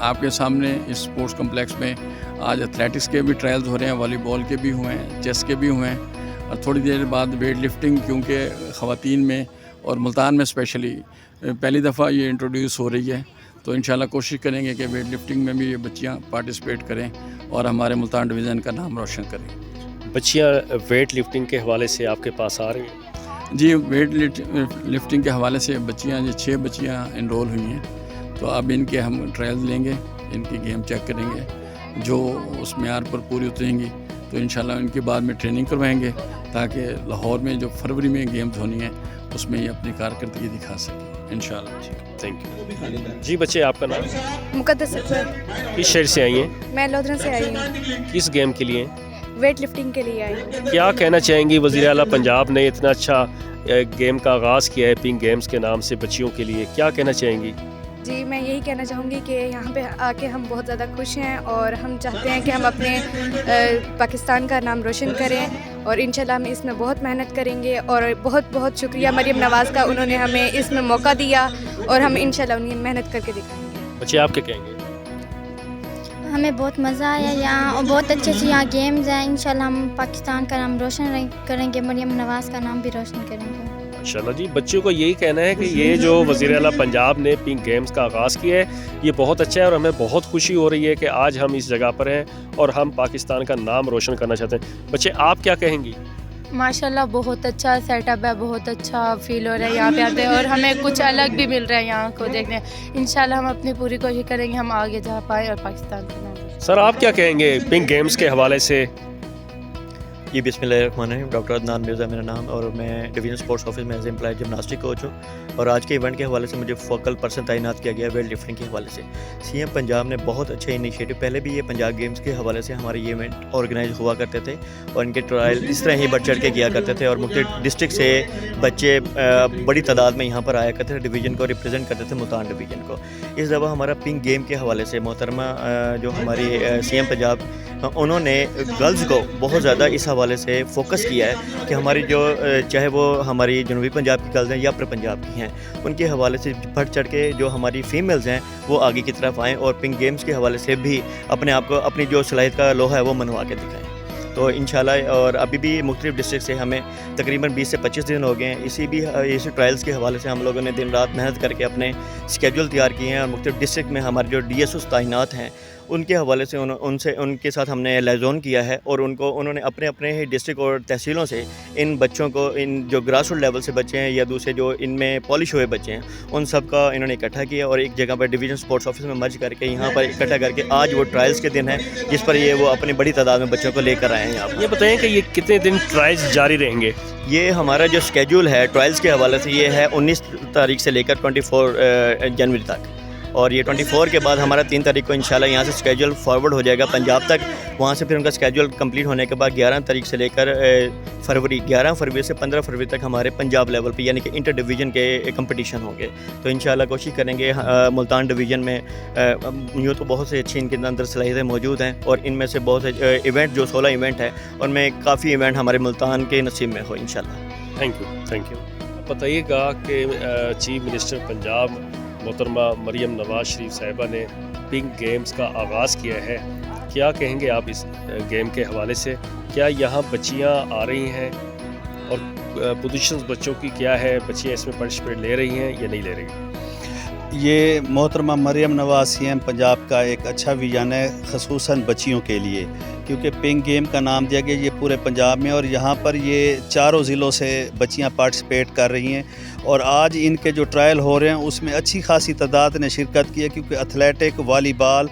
آپ کے سامنے اس اسپورٹس کمپلیکس میں آج ایتھلیٹکس کے بھی ٹرائلز ہو رہے ہیں، والی بال کے بھی ہوئے ہیں، چیس کے بھی ہوئے ہیں، اور تھوڑی دیر بعد ویٹ لفٹنگ، کیونکہ خواتین میں اور ملتان میں اسپیشلی پہلی دفعہ یہ انٹروڈیوس ہو رہی ہے، تو انشاءاللہ کوشش کریں گے کہ ویٹ لفٹنگ میں بھی یہ بچیاں پارٹیسپیٹ کریں اور ہمارے ملتان ڈویژن کا نام روشن کریں۔ بچیاں ویٹ لفٹنگ کے حوالے سے آپ کے پاس آ رہی ہیں؟ جی، ویٹ لفٹنگ کے حوالے سے بچیاں 6 بچیاں انرول ہوئی ہیں، تو اب ان کے ہم ٹرائلز لیں گے، ان کی گیم چیک کریں گے، جو اس معیار پر پوری اتریں گی تو انشاءاللہ ان کے بعد میں ٹریننگ کروائیں گے، تاکہ لاہور میں جو فروری میں گیمز ہونی ہیں اس میں یہ اپنی کارکردگی دکھا سکیں انشاءاللہ۔ جی تھینک یو۔ جی بچے، آپ کا نام؟ مقدس اکبر۔ کس شہر سے آئی ہیں؟ میں لودھرا سے آئی ہوں، کس گیم کے لیے؟ ویٹ لفٹنگ کے لیے آئی ہوں۔ کیا کہنا چاہیں گی؟ وزیر اعلیٰ پنجاب نے اتنا اچھا گیم کا آغاز کیا ہے پنک گیمز کے نام سے بچیوں کے لیے، کیا کہنا چاہیں گی؟ جی، میں یہی کہنا چاہوں گی کہ یہاں پہ آ کے ہم بہت زیادہ خوش ہیں، اور ہم چاہتے ہیں کہ ہم اپنے پاکستان کا نام روشن کریں، اور انشاءاللہ ہم اس میں بہت محنت کریں گے، اور بہت بہت شکریہ مریم نواز کا، انہوں نے ہمیں اس میں موقع دیا، اور ہم انشاءاللہ انہیں محنت کر کے دکھائیں گے۔ بچے آپ کیا کہیں گے؟ ہمیں بہت مزہ آیا یہاں، اور بہت اچھے اچھے یہاں گیمز ہیں، انشاءاللہ ہم پاکستان کا نام روشن کریں گے، مریم نواز کا نام بھی روشن کریں گے ماشاءاللہ جی، بچوں کو یہی کہنا ہے کہ یہ جو وزیر اعلیٰ پنجاب نے پنک گیمز کا آغاز کیا ہے یہ بہت اچھا ہے، اور ہمیں بہت خوشی ہو رہی ہے کہ آج ہم اس جگہ پر ہیں اور ہم پاکستان کا نام روشن کرنا چاہتے ہیں۔ بچے آپ کیا کہیں گی؟ ماشاءاللہ بہت اچھا سیٹ اپ ہے، بہت اچھا فیل ہو رہا ہے یہاں پہ آتے ہیں، اور ہمیں کچھ الگ بھی مل رہا ہے یہاں کو دیکھنے۔ انشاءاللہ ہم اپنی پوری کوشش کریں گے ہم آگے جا پائیں اور پاکستان کا نام روشن۔ سر آپ کیا کہیں گے پنک گیمز کے حوالے سے؟ جی بسم اللہ الرحمن الرحیم، ڈاکٹر عدنان مرزا میرا نام، اور میں ڈویژن اسپورٹس آفس میں ایز امپلائی جمناسٹک کوچ ہوں، اور آج کے ایونٹ کے حوالے سے مجھے فوکل پرسن تعینات کیا گیا ہے ویٹ لفٹنگ کے حوالے سے۔ سی ایم پنجاب نے بہت اچھے انیشیٹو، پہلے بھی یہ پنجاب گیمز کے حوالے سے ہمارے یہ ایونٹ آرگنائز ہوا کرتے تھے، اور ان کے ٹرائل اس طرح ہی بڑھ چڑھ کے کیا کرتے تھے، اور مختلف ڈسٹرکٹ سے بچے بڑی تعداد میں یہاں پر آیا کرتے تھے، ڈویژن کو ریپرزینٹ کرتے تھے، ملتان ڈویژن کو۔ اس دفعہ ہمارا پنک گیم کے حوالے سے محترمہ جو ہماری سی ایم پنجاب، انہوں نے گرلز کو بہت زیادہ اس حوالے سے فوکس کیا ہے کہ ہماری جو چاہے وہ ہماری جنوبی پنجاب کی گرلز ہیں یا اپر پنجاب کی ہیں، ان کے حوالے سے بڑھ چڑھ کے جو ہماری فیمیلز ہیں وہ آگے کی طرف آئیں، اور پنک گیمز کے حوالے سے بھی اپنے آپ کو اپنی جو صلاحیت کا لوہا ہے وہ منوا کے دکھائیں۔ تو انشاءاللہ، اور ابھی بھی مختلف ڈسٹرکٹ سے ہمیں تقریباً 20 سے 25 دن ہو گئے ہیں، اسی ٹرائلز کے حوالے سے ہم لوگوں نے دن رات محنت کر کے اپنے اسکیجول تیار کیے ہیں، اور مختلف ڈسٹرکٹ میں ہمارے جو ڈی ایس اوز تعینات ہیں ان کے حوالے سے ان کے ساتھ ہم نے لائزون کیا ہے، اور انہوں نے اپنے اپنے ہی ڈسٹرکٹ اور تحصیلوں سے ان بچوں کو، ان جو گراس روٹ لیول سے بچے ہیں یا دوسرے جو ان میں پالش ہوئے بچے ہیں، ان سب کا انہوں نے اکٹھا کیا، اور ایک جگہ پر ڈویژن اسپورٹس آفس میں مرج کر کے یہاں پر اکٹھا کر کے آج وہ ٹرائلز کے دن ہیں جس پر یہ وہ اپنی بڑی تعداد میں بچوں کو لے کر آئے ہیں یہاں پر۔ یہ بتائیں کہ یہ کتنے دن ٹرائلز جاری رہیں گے؟ یہ ہمارا جو اسکیجول ہے ٹرائلز کے حوالے سے یہ ہے 19 تاریخ سے لے کر 24 جنوری تک، اور یہ 24 کے بعد ہمارا 3 تاریخ کو انشاءاللہ یہاں سے اسکیجول فارورڈ ہو جائے گا پنجاب تک، وہاں سے پھر ان کا اسکیجول کمپلیٹ ہونے کے بعد 11 تاریخ سے لے کر 11 فروری سے 15 فروری تک ہمارے پنجاب لیول پہ یعنی کہ انٹر ڈویژن کے کمپٹیشن ہوں گے۔ تو انشاءاللہ کوشش کریں گے ملتان ڈویژن میں یوں تو بہت سے اچھی ان کے اندر صلاحیتیں موجود ہیں، اور ان میں سے بہت سے ایونٹ جو 16 ایونٹ ہیں ان میں کافی ایونٹ ہمارے ملتان کے نصیب میں ہو انشاءاللہ۔ Thank you. بتائیے گا کہ چیف منسٹر پنجاب محترمہ مریم نواز شریف صاحبہ نے پنک گیمز کا آغاز کیا ہے، کیا کہیں گے آپ اس گیم کے حوالے سے؟ کیا یہاں بچیاں آ رہی ہیں، اور پوزیشنز بچوں کی کیا ہے؟ بچیاں اس میں پارٹیسپیٹ لے رہی ہیں یا نہیں لے رہی؟ یہ محترمہ مریم نواز سی ایم پنجاب کا ایک اچھا ویژن ہے، خصوصاً بچیوں کے لیے، کیونکہ پنک گیم کا نام دیا گیا یہ پورے پنجاب میں، اور یہاں پر یہ 4 ضلعوں سے بچیاں پارٹیسپیٹ کر رہی ہیں، اور آج ان کے جو ٹرائل ہو رہے ہیں اس میں اچھی خاصی تعداد نے شرکت کی ہے، کیونکہ ایتھلیٹک، والی بال،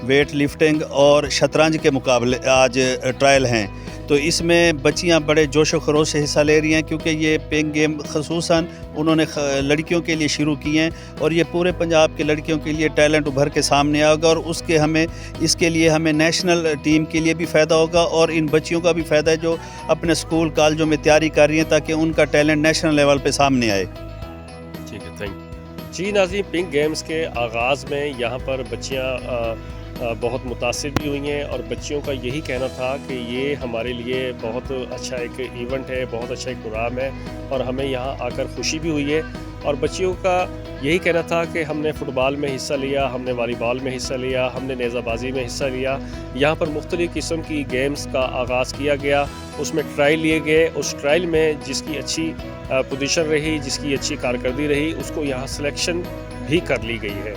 ویٹ لفٹنگ اور شطرنج کے مقابلے آج ٹرائل ہیں، تو اس میں بچیاں بڑے جوش و خروش سے حصہ لے رہی ہیں، کیونکہ یہ پنک گیم خصوصاً انہوں نے لڑکیوں کے لیے شروع کی ہیں، اور یہ پورے پنجاب کے لڑکیوں کے لیے ٹیلنٹ ابھر کے سامنے آئے گا، اور اس کے لیے ہمیں نیشنل ٹیم کے لیے بھی فائدہ ہوگا، اور ان بچیوں کا بھی فائدہ ہے جو اپنے اسکول کالجوں میں تیاری کر رہی ہیں تاکہ ان کا ٹیلنٹ نیشنل لیول پہ سامنے آئے۔ ٹھیک ہے، تھینک یو جی۔ ناظرین، پنک گیمز کے آغاز میں یہاں پر بچیاں بہت متاثر بھی ہوئی ہیں، اور بچیوں کا یہی کہنا تھا کہ یہ ہمارے لیے بہت اچھا ایک ایونٹ ہے، بہت اچھا ایک پروگرام ہے، اور ہمیں یہاں آ کر خوشی بھی ہوئی ہے، اور بچیوں کا یہی کہنا تھا کہ ہم نے فٹ بال میں حصہ لیا، ہم نے والی بال میں حصہ لیا، ہم نے نیزہ بازی میں حصہ لیا. یہاں پر مختلف قسم کی گیمز کا آغاز کیا گیا، اس میں ٹرائل لیے گئے. اس ٹرائل میں جس کی اچھی پوزیشن رہی، جس کی اچھی کارکردگی رہی، اس کو یہاں سلیکشن بھی کر لی گئی ہے.